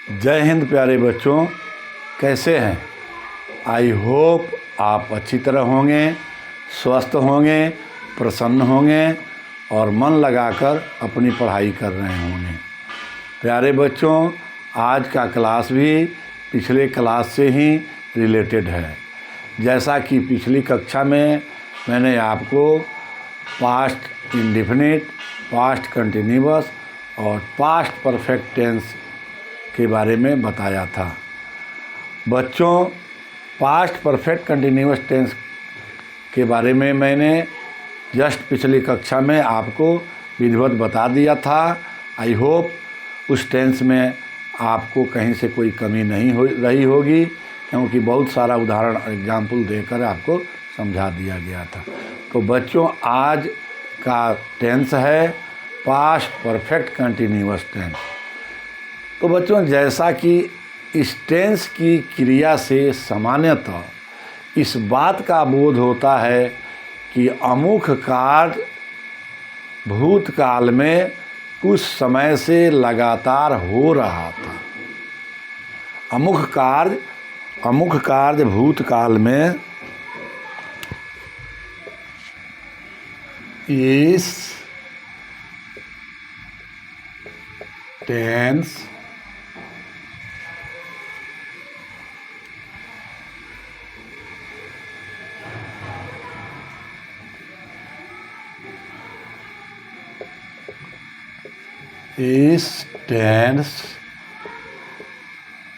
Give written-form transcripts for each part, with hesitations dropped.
जय हिंद प्यारे बच्चों, कैसे हैं? आई होप आप अच्छी तरह होंगे, स्वस्थ होंगे, प्रसन्न होंगे और मन लगाकर अपनी पढ़ाई कर रहे होंगे। प्यारे बच्चों, आज का क्लास भी पिछले क्लास से ही रिलेटेड है। जैसा कि पिछली कक्षा में मैंने आपको पास्ट इंडेफिनिट, पास्ट कंटिन्यूअस और पास्ट परफेक्ट टेंस के बारे में बताया था। बच्चों, पास्ट परफेक्ट कंटिन्यूअस टेंस के बारे में मैंने जस्ट पिछली कक्षा में आपको विधिवत बता दिया था। आई होप उस टेंस में आपको कहीं से कोई कमी नहीं हो रही होगी, क्योंकि बहुत सारा उदाहरण एग्जाम्पल देकर आपको समझा दिया गया था। तो बच्चों, आज का टेंस है पास्ट परफेक्ट कंटिन्यूअस टेंस। तो बच्चों, जैसा कि इस टेंस की क्रिया से सामान्यतः इस बात का बोध होता है कि अमुक कार्य भूतकाल में कुछ समय से लगातार हो रहा था। अमुक कार्य भूतकाल में इस टेंस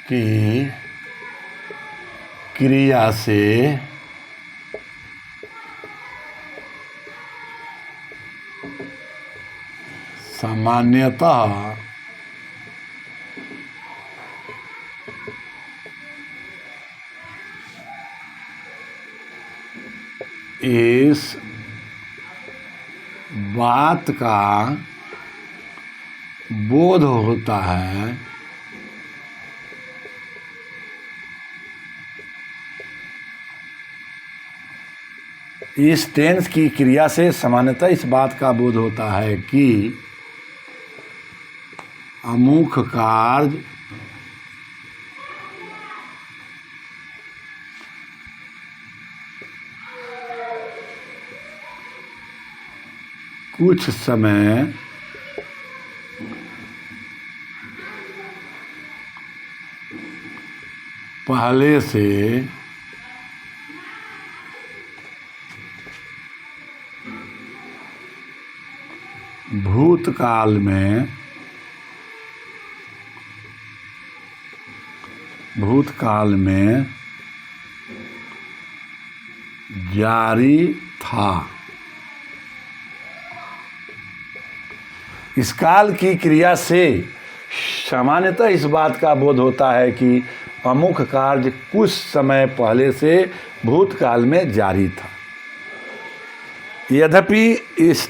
की क्रिया से सामान्यतः इस बात का बोध होता है इस टेंस की क्रिया से सामान्यतः इस बात का बोध होता है कि अमुक कार्य कुछ समय पहले से भूतकाल में जारी था। इस काल की क्रिया से सामान्यतः इस बात का बोध होता है कि अमुक कार्य कुछ समय पहले से भूतकाल में जारी था। यद्यपि इस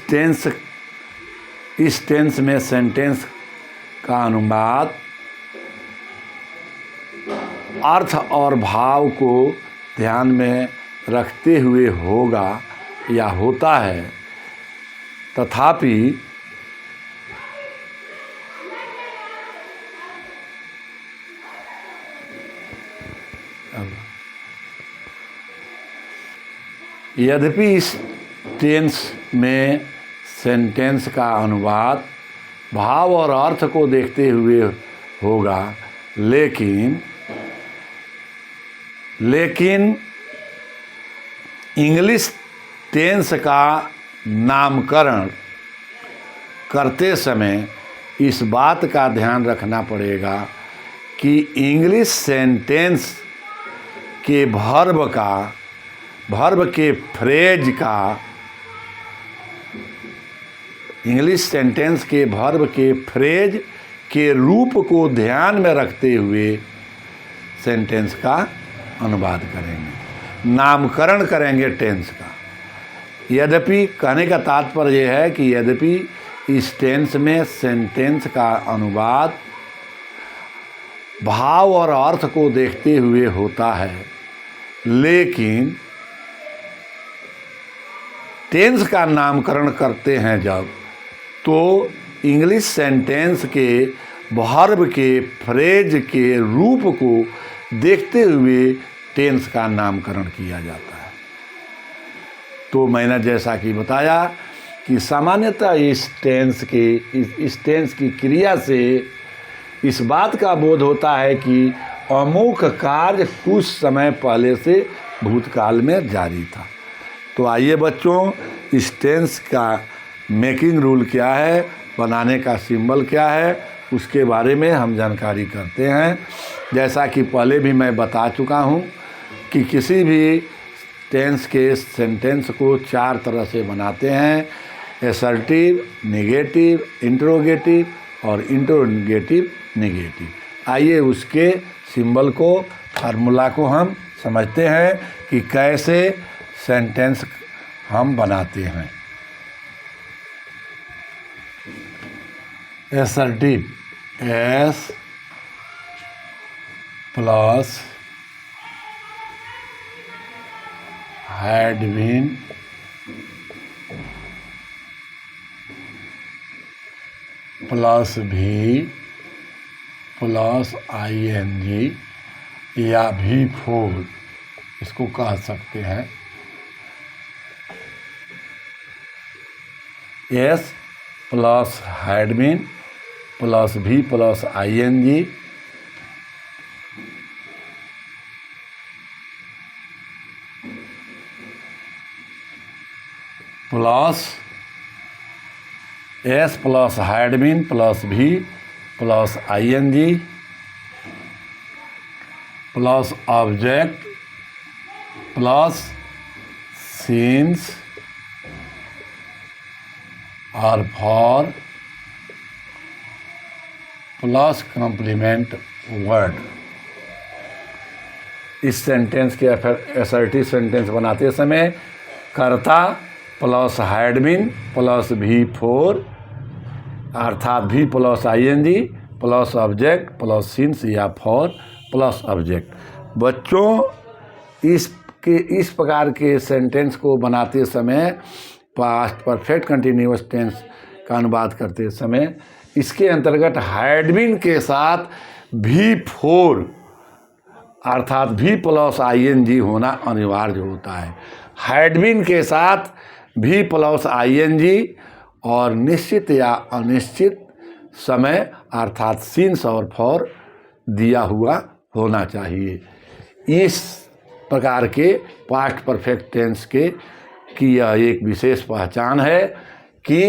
टेंस में सेंटेंस का अनुवाद अर्थ और भाव को ध्यान में रखते हुए होगा या होता है, तथापि इस टेंस में सेंटेंस का अनुवाद भाव और अर्थ को देखते हुए होगा, लेकिन इंग्लिश टेंस का नामकरण करते समय इस बात का ध्यान रखना पड़ेगा कि इंग्लिश सेंटेंस के वर्ब के फ्रेज का इंग्लिश सेंटेंस के वर्ब के फ्रेज के रूप को ध्यान में रखते हुए सेंटेंस का अनुवाद करेंगे, नामकरण करेंगे टेंस का। यद्यपि कहने का तात्पर्य यह है कि यद्यपि इस टेंस में सेंटेंस का अनुवाद भाव और अर्थ को देखते हुए होता है, लेकिन टेंस का नामकरण करते हैं जब, तो इंग्लिश सेंटेंस के वर्ब के फ्रेज के रूप को देखते हुए टेंस का नामकरण किया जाता है। तो मैंने जैसा कि बताया कि सामान्यतः इस टेंस की क्रिया से इस बात का बोध होता है कि अमुक कार्य कुछ समय पहले से भूतकाल में जारी था। तो आइए बच्चों, इस टेंस का मेकिंग रूल क्या है, बनाने का सिंबल क्या है, उसके बारे में हम जानकारी करते हैं। जैसा कि पहले भी मैं बता चुका हूँ कि किसी भी टेंस के सेंटेंस को 4 तरह से बनाते हैं: असर्टिव, नेगेटिव, इंट्रोगेटिव और इंट्रोगेटिव नेगेटिव। आइए उसके सिंबल को, फार्मूला को हम समझते हैं कि कैसे सेंटेंस हम बनाते हैं। Assertive, S plus had been plus V plus ING या V4 इसको कह सकते हैं। S plus had been plus V plus ING plus S plus had been plus V plus ING plus object plus since और for plus complement word. इस sentence के assertive sentence बनाते समय कर्ता plus had been plus V4 अर्थात V plus ING plus object plus scenes या for plus object. बच्चों, इस प्रकार के सेंटेंस को बनाते समय पास्ट परफेक्ट कंटिन्यूअस टेंस का अनुवाद करते समय इसके अंतर्गत हैड बीन के साथ V4 अर्थात V प्लस ING होना अनिवार्य होता है। हैड बीन के साथ V प्लस ING और निश्चित या अनिश्चित समय अर्थात सीन्स और फॉर दिया हुआ होना चाहिए। इस प्रकार के पास्ट परफेक्ट टेंस की यह एक विशेष पहचान है कि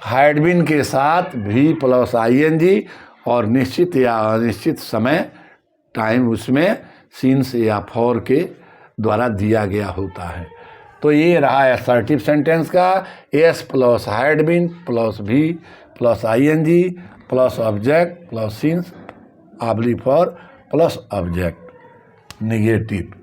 हैड बीन के साथ V प्लस ING और निश्चित या अनिश्चित समय टाइम उसमें सीन्स या फॉर के द्वारा दिया गया होता है। तो ये रहा असर्टिव सेंटेंस का S plus had been plus V plus ING plus object plus since आबली for plus object. Negative,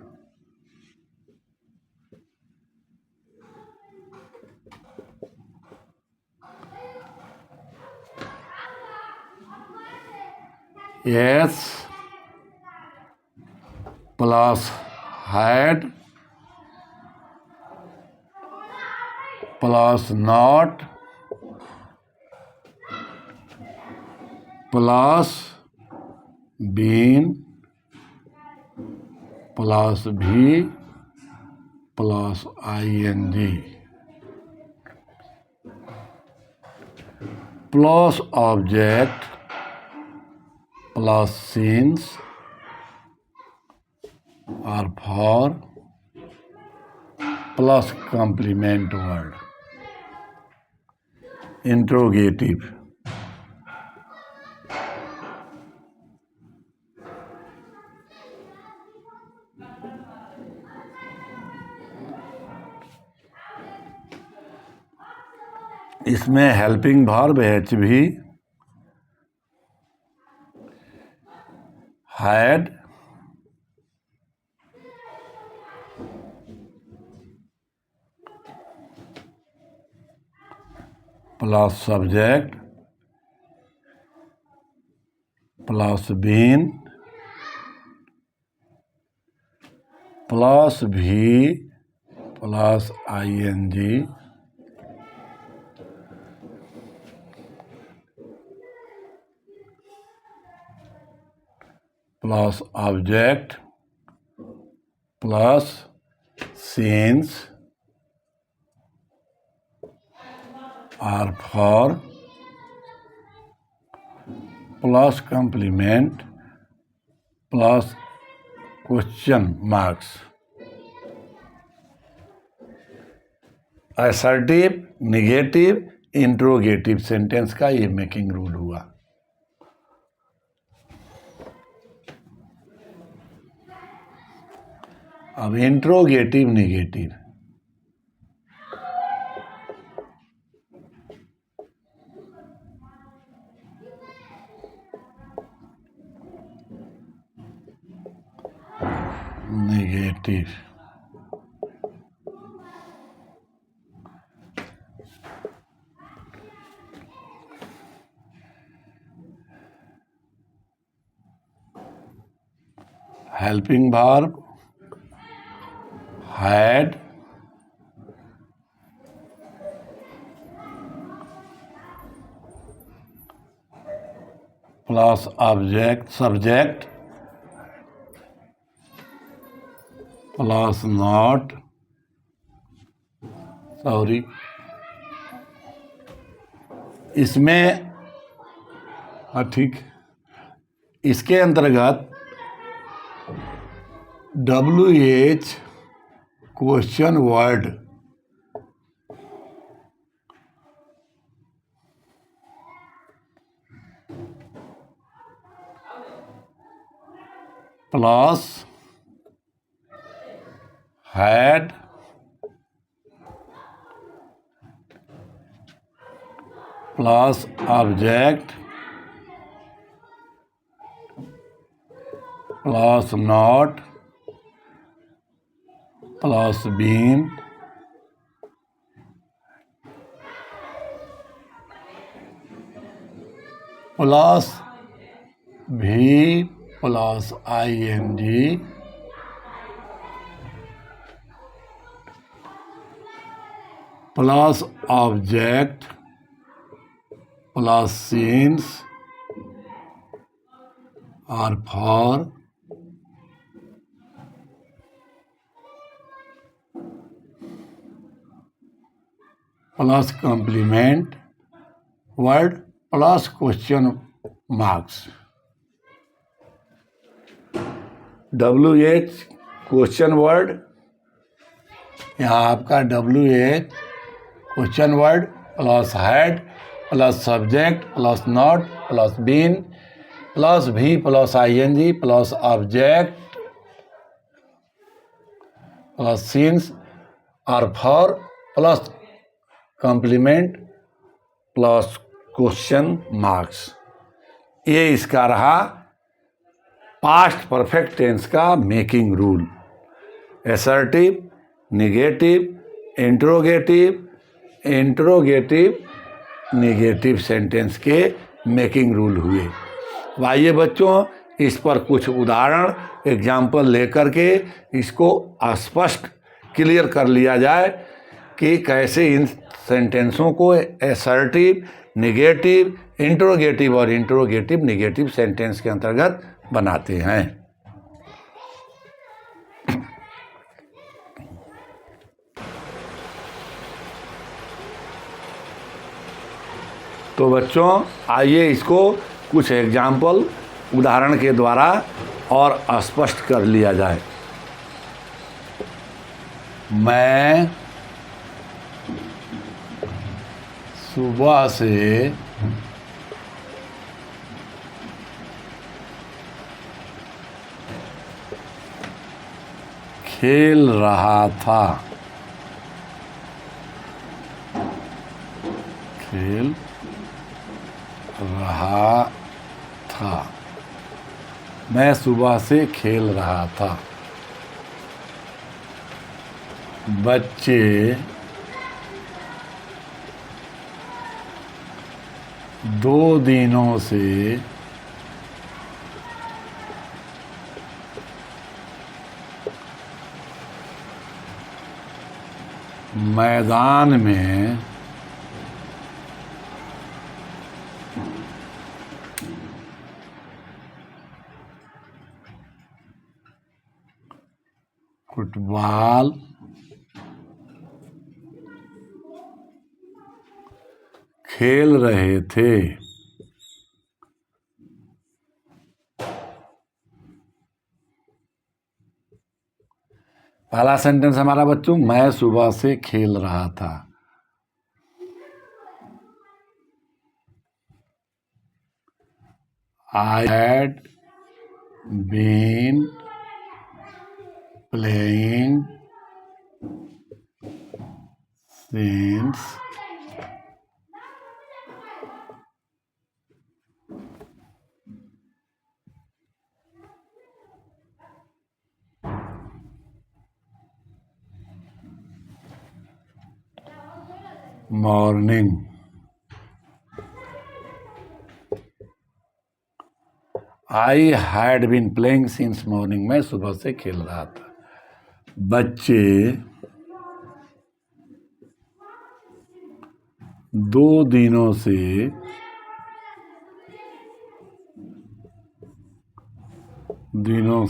S plus had plus not plus been plus V plus ING plus object plus since और for plus complement word. Interrogative, इसमें helping verb HV had plus subject plus been plus V plus ING plus object plus scenes are for plus complement plus question marks. Assertive, negative, interrogative sentence का ये making rule हुआ। अब interrogative, negative. Negative helping verb had plus object subject plus not, sorry, इसमें हाँ ठीक, इसके अंतर्गत WH question word plus had plus object plus not plus been plus V plus ING plus object plus since or for plus complement word plus question marks. WH question word, यहाँ आपका WH question word plus had plus subject plus not plus been plus V plus ING plus object plus since or for plus complement plus question marks. ये इसका रहा past perfect tense का making rule. Assertive, negative, interrogative, interrogative, negative sentence के making rule हुए। आइए बच्चों, इस पर कुछ उदाहरण एग्जाम्पल लेकर के इसको स्पष्ट क्लियर कर लिया जाए कि कैसे इन सेंटेंसों को असर्टिव, निगेटिव, इंट्रोगेटिव और इंट्रोगेटिव निगेटिव सेंटेंस के अंतर्गत बनाते हैं। तो बच्चों आइए इसको कुछ एग्जाम्पल उदाहरण के द्वारा और स्पष्ट कर लिया जाए। मैं सुबह से खेल रहा था। खेल रहा था। मैं सुबह से खेल रहा था। बच्चे दो दिनों से मैदान में फुटबॉल खेल रहे थे। पहला सेंटेंस हमारा बच्चों, मैं सुबह से खेल रहा था। I had been playing since morning। I had been playing since morning। मैं सुबह से खेल रहा था। बच्चे 2 दिनों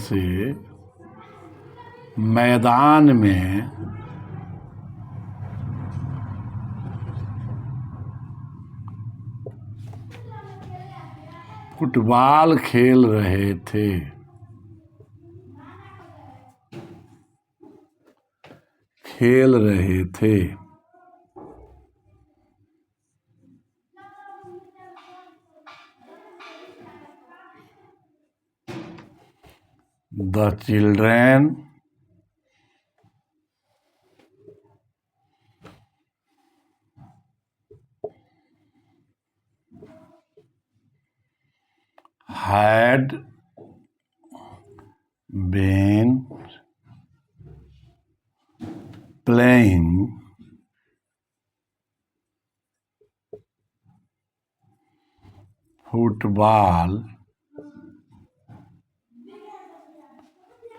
से मैदान में फुटबॉल खेल रहे थे। The children had been playing football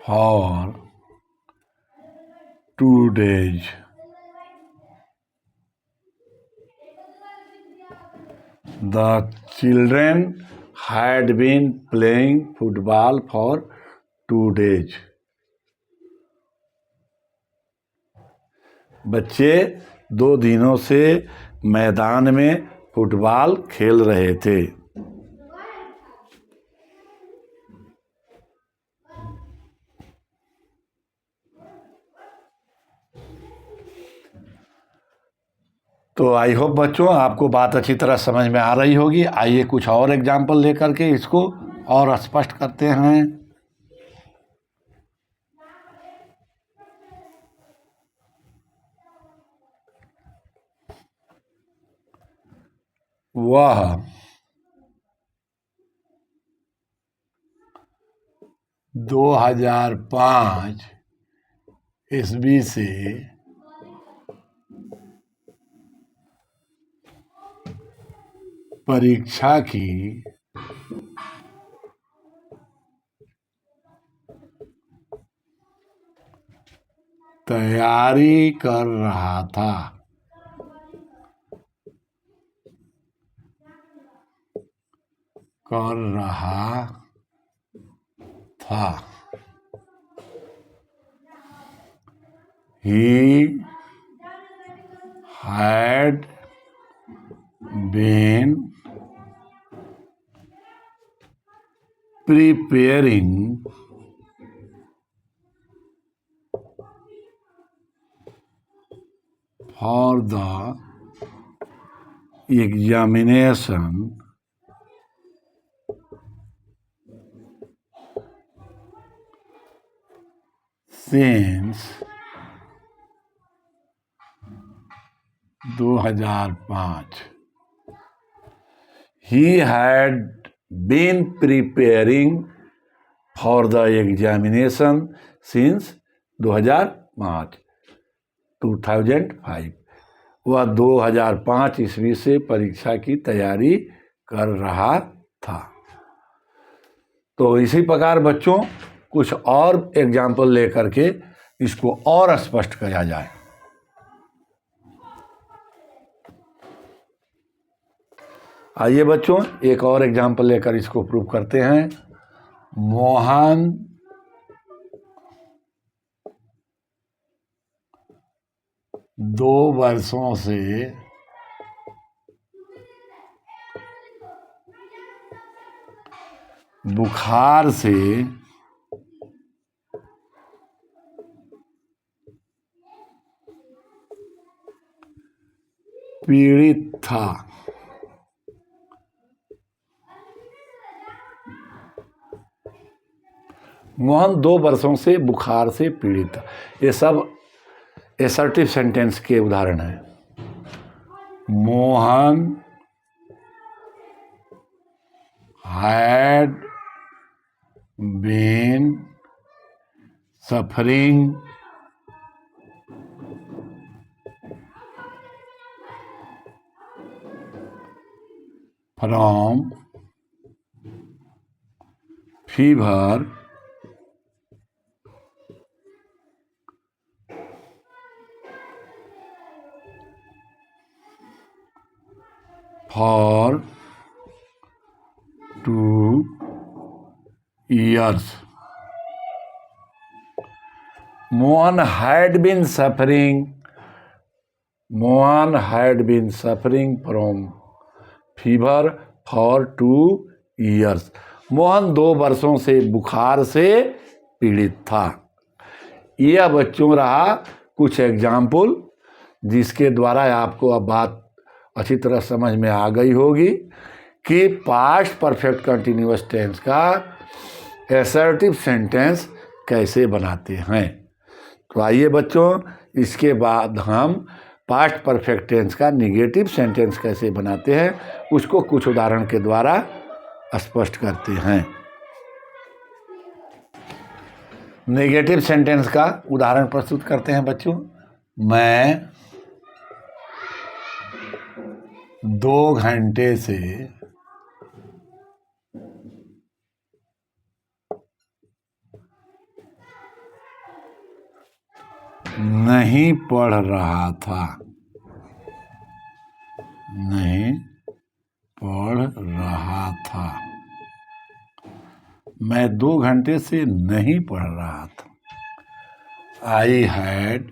for 2 days। The children had been playing football for 2 days। बच्चे 2 दिनों से मैदान में फुटबॉल खेल रहे थे। तो आई होप बच्चों आपको बात अच्छी तरह समझ में आ रही होगी। आइए कुछ और एग्जाम्पल लेकर के इसको और स्पष्ट करते हैं। वह 2005 ईस्वी से परीक्षा की तैयारी कर रहा था। He had been preparing for the examination since 2005। He had been preparing for the examination since 2005। वह 2005 ईस्वी से परीक्षा की तैयारी कर रहा था। तो इसी प्रकार बच्चों कुछ और एग्जाम्पल लेकर के इसको और स्पष्ट किया जाए। आइए बच्चों एक और एग्जाम्पल लेकर इसको प्रूव करते हैं। मोहन 2 वर्षों से बुखार से पीड़ित था। मोहन 2 वर्षों से बुखार से पीड़ित था। ये सब एसर्टिव सेंटेंस के उदाहरण हैं। Mohan had been suffering from fever for 2 years. Mohan had been suffering from fever for 2 years. Mohan 2 वर्षों से बुखार से पीड़ित था। यह बच्चों रहा कुछ एग्जाम्पल जिसके द्वारा आपको अब बात अच्छी तरह समझ में आ गई होगी कि पास्ट परफेक्ट कंटिन्यूअस टेंस का एसर्टिव सेंटेंस कैसे बनाते हैं। तो आइए बच्चों, इसके बाद हम पास्ट परफेक्ट टेंस का निगेटिव सेंटेंस कैसे बनाते हैं उसको कुछ उदाहरण के द्वारा स्पष्ट करते हैं। नेगेटिव सेंटेंस का उदाहरण प्रस्तुत करते हैं बच्चों। मैं 2 घंटे से नहीं पढ़ रहा था। मैं 2 घंटे से नहीं पढ़ रहा था। I had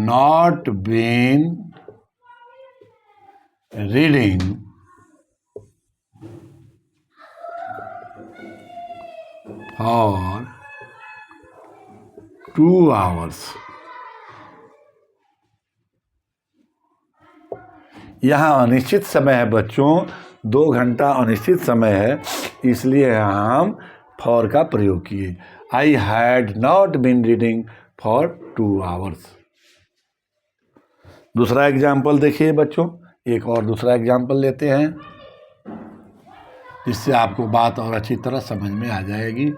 not been reading for 2 hours. यहाँ अनिश्चित समय है बच्चों, 2 घंटा अनिश्चित समय है, इसलिए यहाँ हम फॉर का प्रयोग किए। I had not been reading for 2 hours। दूसरा एग्जाम्पल देखिए बच्चों, एक और दूसरा एग्जाम्पल लेते हैं जिससे आपको बात और अच्छी तरह समझ में आ जाएगी।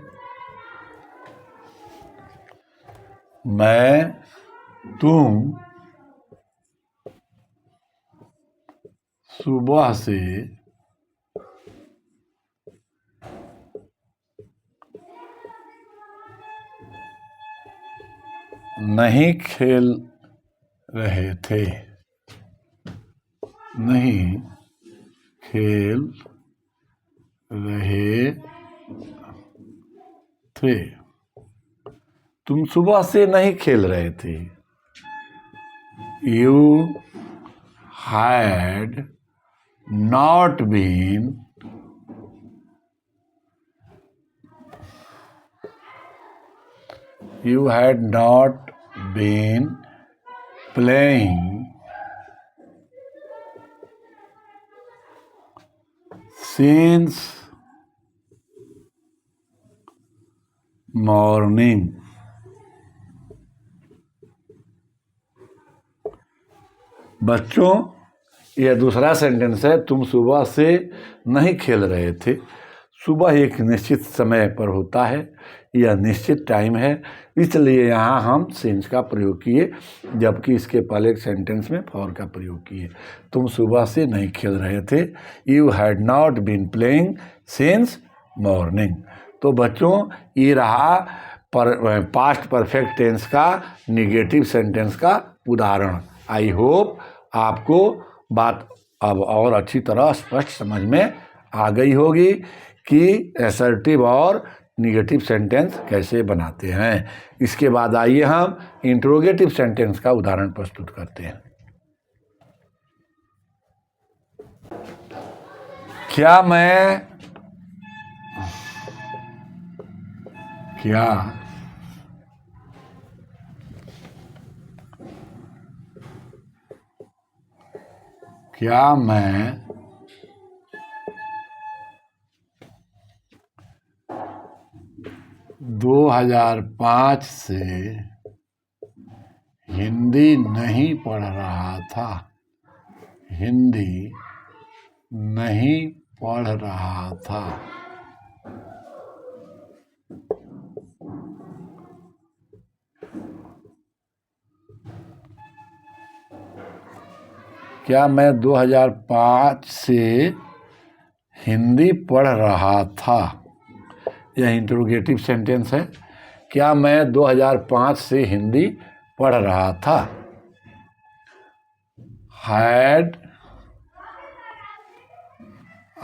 तुम सुबह से नहीं खेल रहे थे। तुम सुबह से नहीं खेल रहे थे। You had not been playing since morning। बच्चों, यह दूसरा सेंटेंस है। तुम सुबह से नहीं खेल रहे थे। सुबह एक निश्चित समय पर होता है, यह निश्चित टाइम है, इसलिए यहाँ हम सिंस का प्रयोग किए, जबकि इसके पहले एक सेंटेंस में फॉर का प्रयोग किए। तुम सुबह से नहीं खेल रहे थे। You had not been playing since morning. तो बच्चों, ये रहा पास्ट परफेक्ट टेंस का निगेटिव सेंटेंस का उदाहरण। आई होप आपको बात अब और अच्छी तरह स्पष्ट समझ में आ गई होगी कि एसर्टिव और निगेटिव सेंटेंस कैसे बनाते हैं। इसके बाद आइए हम इंट्रोगेटिव सेंटेंस का उदाहरण प्रस्तुत करते हैं। क्या मैं 2005 से हिंदी नहीं पढ़ रहा था। क्या मैं 2005 से हिंदी पढ़ रहा था? यह इंट्रोगेटिव सेंटेंस है। क्या मैं 2005 से हिंदी पढ़ रहा था? Had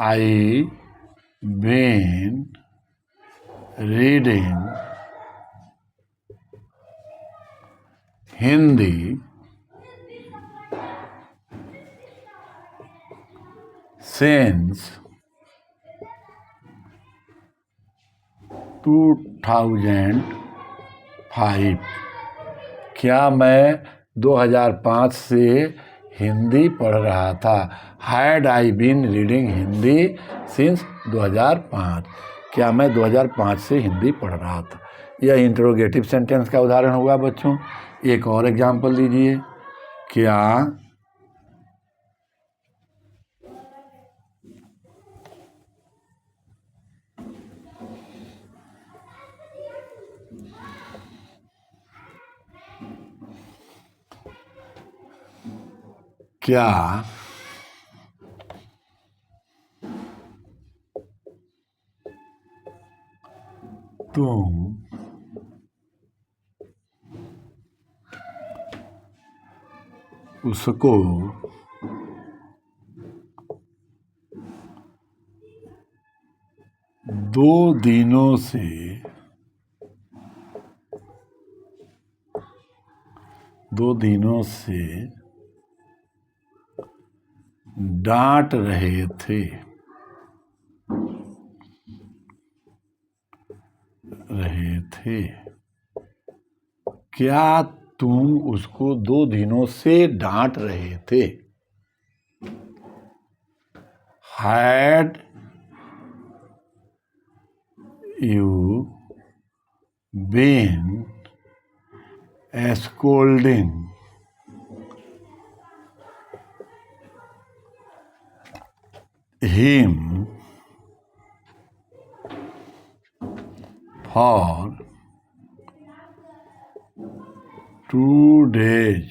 I been reading Hindi since 2005? क्या मैं 2005 से हिंदी पढ़ रहा था? Had I been reading Hindi since 2005? क्या मैं 2005 से हिंदी पढ़ रहा था? यह इंट्रोगेटिव सेंटेंस का उदाहरण होगा बच्चों। एक और एग्जाम्पल दीजिए। क्या तुम उसको 2 दिनों से डांट रहे थे? क्या तुम उसको 2 दिनों से डांट रहे थे? Had you been scolding him for 2 days?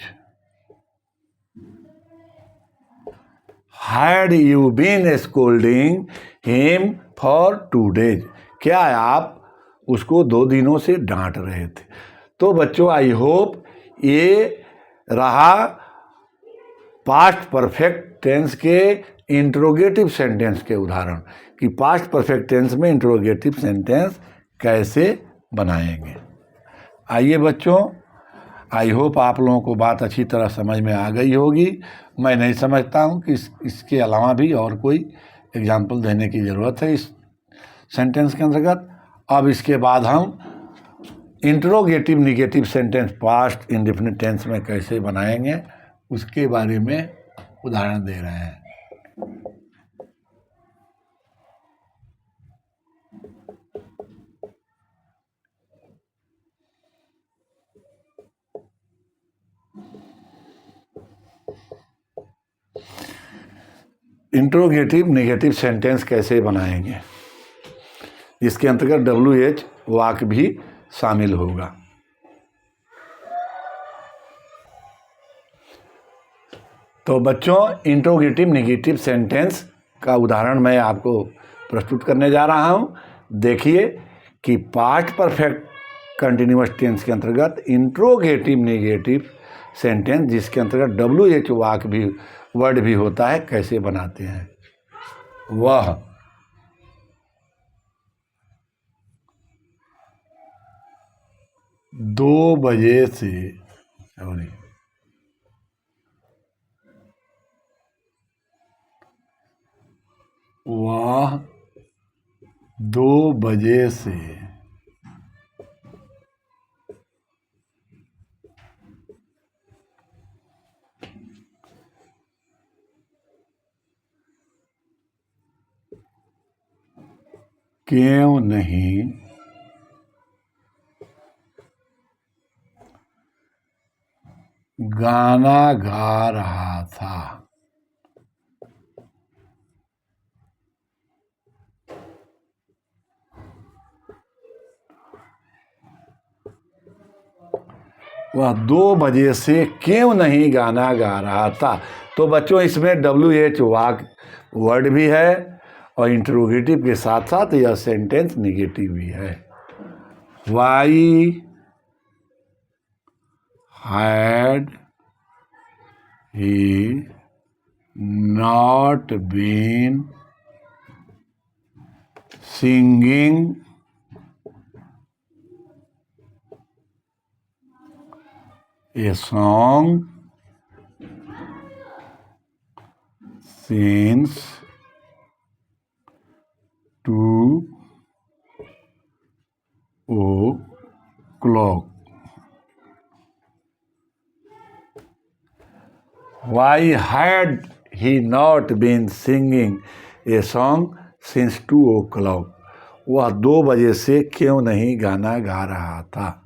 Had you been scolding him for 2 days? क्या आप उसको 2 दिनों से डांट रहे थे? तो बच्चों, आई होप ये रहा पास्ट परफेक्ट टेंस के इंट्रोगेटिव सेंटेंस के उदाहरण कि पास्ट परफेक्ट टेंस में इंट्रोगेटिव सेंटेंस कैसे बनाएंगे। आइए बच्चों, आई होप आप लोगों को बात अच्छी तरह समझ में आ गई होगी। मैं नहीं समझता हूँ कि इसके अलावा भी और कोई एग्जाम्पल देने की ज़रूरत है इस सेंटेंस के अंतर्गत। अब इसके बाद हम interrogative negative sentence past indefinite tense में कैसे बनाएंगे उसके बारे में उदाहरण दे रहे हैं। इंट्रोगेटिव निगेटिव सेंटेंस कैसे बनाएंगे, इसके अंतर्गत WH वाक्य भी शामिल होगा। तो बच्चों, इंट्रोगेटिव निगेटिव सेंटेंस का उदाहरण मैं आपको प्रस्तुत करने जा रहा हूं। देखिए कि पास्ट परफेक्ट कंटिन्यूअस टेंस के अंतर्गत इंट्रोगेटिव निगेटिव सेंटेंस जिसके अंतर्गत WH वाक्य भी वर्ड भी होता है कैसे बनाते हैं। 2 बजे से, सॉरी, वह 2 बजे से क्यों नहीं गाना गा रहा था। वह 2 बजे से क्यों नहीं गाना गा रहा था। तो बच्चों इसमें WH वाक वर्ड भी है और इंट्रोगेटिव के साथ साथ यह सेंटेंस निगेटिव भी है। Why had he not been singing a song since 2 o'clock. Why had he not been singing a song since 2 o'clock? वह 2 बजे से क्यों नहीं गाना गा रहा था।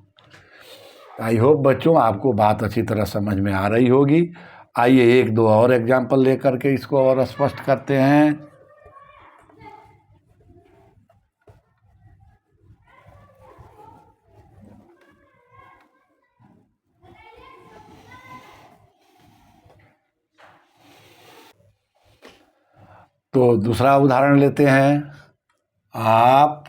आई होप बच्चों आपको बात अच्छी तरह समझ में आ रही होगी। आइए 1-2 और एग्जाम्पल लेकर के इसको और स्पष्ट करते हैं। तो दूसरा उदाहरण लेते हैं। आप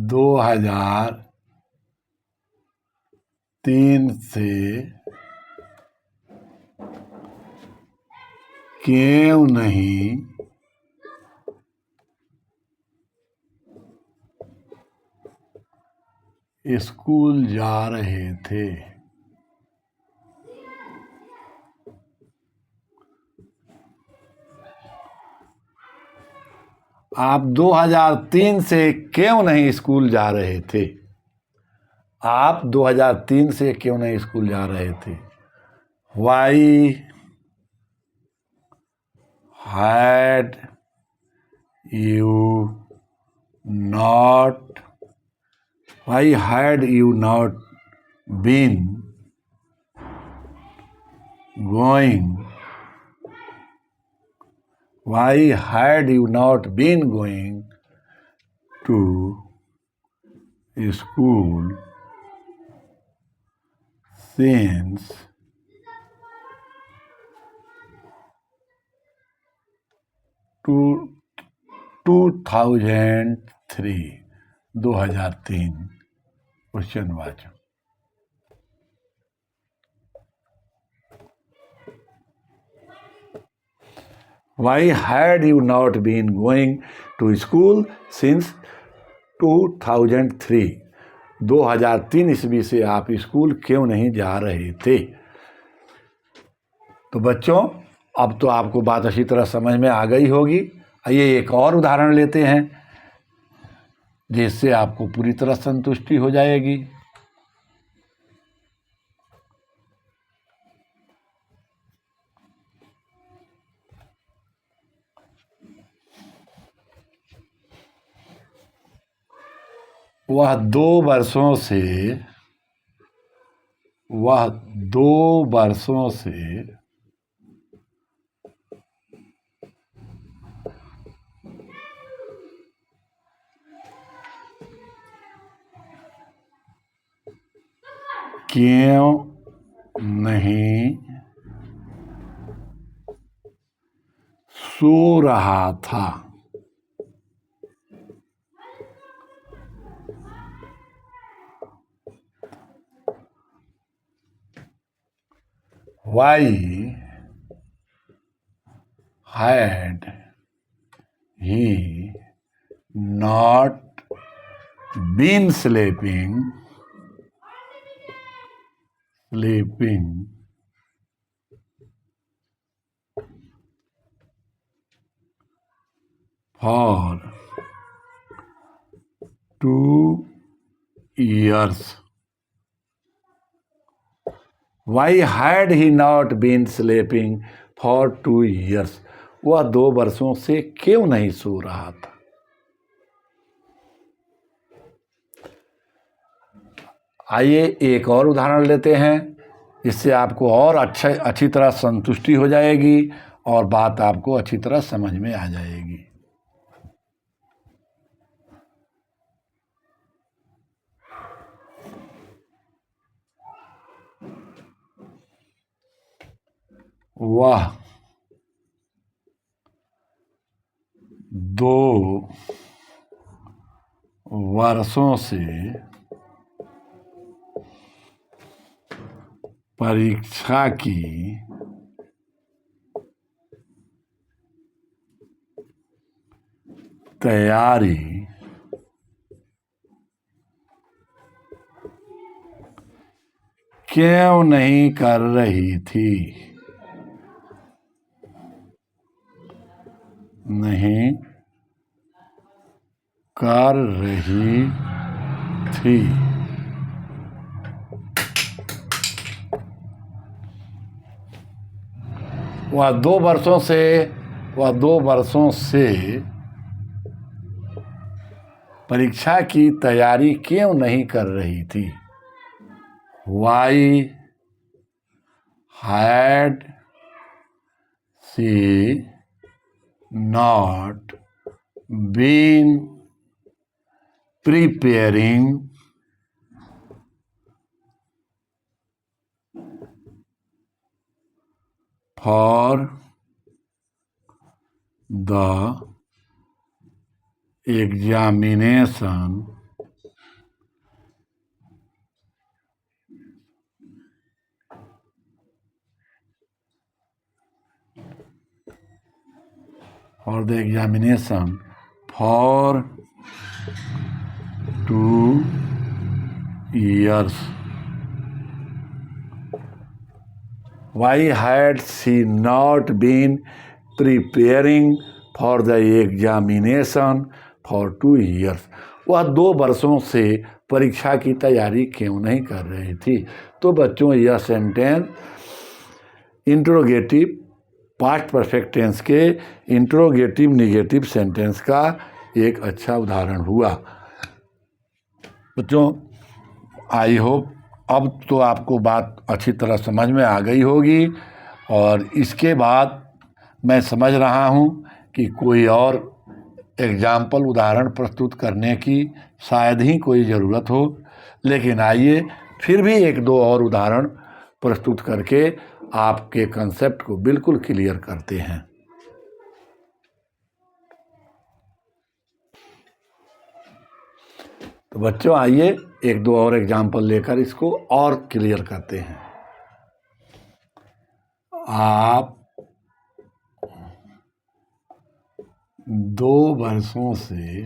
2003 से क्यों नहीं स्कूल जा रहे थे। आप 2003 से क्यों नहीं स्कूल जा रहे थे। आप 2003 से क्यों नहीं स्कूल जा रहे थे। Why had you not been going to school since 2003 question वाचक। Why had you not been going to school since 2003? 2003 ईस्वी से आप स्कूल क्यों नहीं जा रहे थे। तो बच्चों अब तो आपको बात अच्छी तरह समझ में आ गई होगी। आइए एक और उदाहरण लेते हैं जिससे आपको पूरी तरह संतुष्टि हो जाएगी। वह 2 वर्षों से क्यों नहीं सो रहा था। Why had he not been sleeping for 2 years. Why had he not been sleeping for 2 years? वह 2 वर्षों से क्यों नहीं सो रहा था? आइए एक और उदाहरण लेते हैं, इससे आपको और अच्छी तरह संतुष्टि हो जाएगी और बात आपको अच्छी तरह समझ में आ जाएगी। वह 2 वर्षों से परीक्षा की तैयारी क्यों नहीं कर रही थी? नहीं कर रही थी। वह 2 वर्षों से परीक्षा की तैयारी क्यों नहीं कर रही थी? Why had she not been preparing for the examination for 2 years? Why had she not been preparing for the examination for 2 years? वह 2 वर्षों से परीक्षा की तैयारी क्यों नहीं कर रही थी? तो बच्चों यह sentence interrogative past perfect tense के इंट्रोगेटिव नेगेटिव सेंटेंस का एक अच्छा उदाहरण हुआ। बच्चों आई होप अब तो आपको बात अच्छी तरह समझ में आ गई होगी और इसके बाद मैं समझ रहा हूँ कि कोई और एग्जाम्पल उदाहरण प्रस्तुत करने की शायद ही कोई ज़रूरत हो, लेकिन आइए फिर भी 1-2 और उदाहरण प्रस्तुत करके आपके कंसेप्ट को बिल्कुल क्लियर करते हैं। तो बच्चों आइए 1-2 और एग्जाम्पल लेकर इसको और क्लियर करते हैं। आप 2 वर्षों से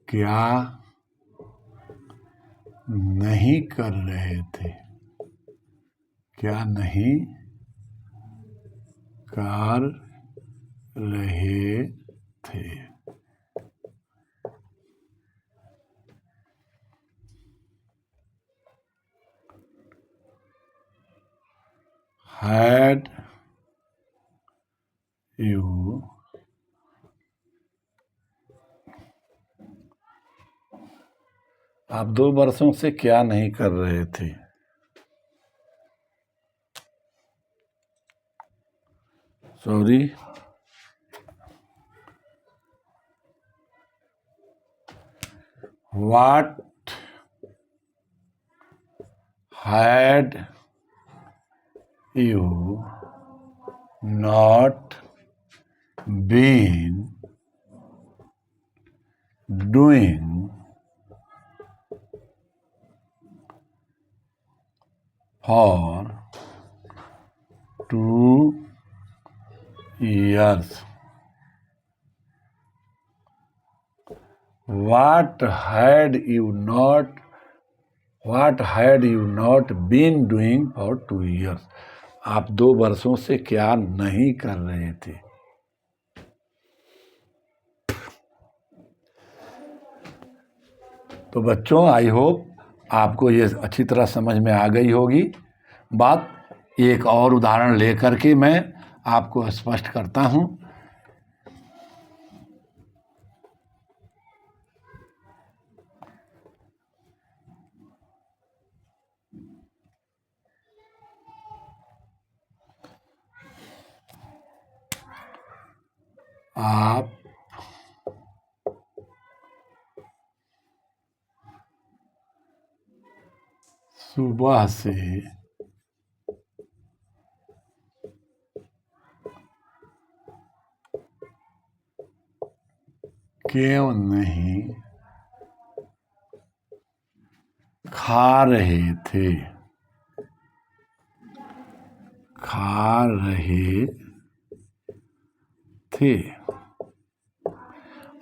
क्या नहीं कर रहे थे? क्या नहीं कर रहे थे? Had you आप 2 वर्षों से क्या नहीं कर रहे थे? Sorry, what had you not been doing for 2 years. What had you not been doing for 2 years? आप 2 वर्षों से क्या नहीं कर रहे थे? तो बच्चों, आई होप आपको ये अच्छी तरह समझ में आ गई होगी बात। एक और उदाहरण लेकर के मैं आपको स्पष्ट करता हूँ। आप सुबह से क्यों नहीं खा रहे थे?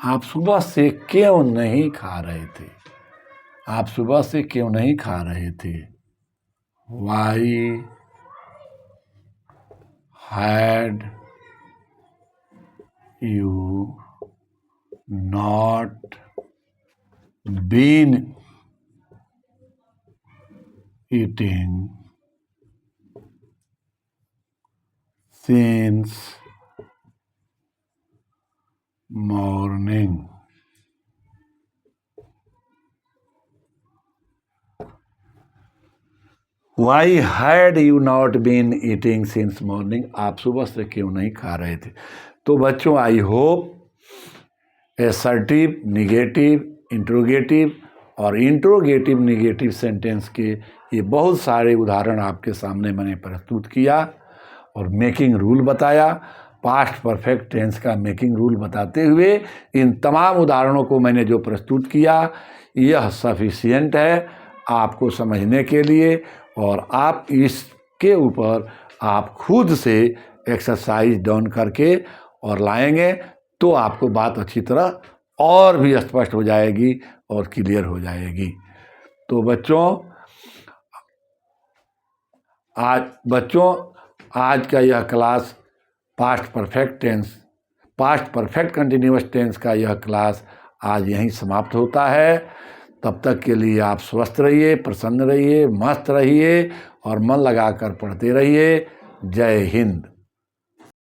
आप सुबह से क्यों नहीं खा रहे थे? आप सुबह से क्यों नहीं खा रहे थे? Why had you not been eating since morning? Why had you not been eating since morning? आप सुबह से क्यों नहीं खा रहे थे? तो बच्चों, I hope assertive, negative, interrogative और इंट्रोगेटिव निगेटिव सेंटेंस के ये बहुत सारे उदाहरण आपके सामने मैंने प्रस्तुत किया और मेकिंग रूल बताया। पास्ट परफेक्ट टेंस का मेकिंग रूल बताते हुए इन तमाम उदाहरणों को मैंने जो प्रस्तुत किया, यह सफिशिएंट है आपको समझने के लिए, और आप इसके ऊपर आप खुद से एक्सरसाइज डाउन करके और लाएंगे तो आपको बात अच्छी तरह और भी स्पष्ट हो जाएगी और क्लियर हो जाएगी। तो बच्चों आज का यह class past perfect continuous tense का यह क्लास आज यहीं समाप्त होता है। तब तक के लिए आप स्वस्थ रहिए, प्रसन्न रहिए, मस्त रहिए और मन लगाकर पढ़ते रहिए। जय हिंद।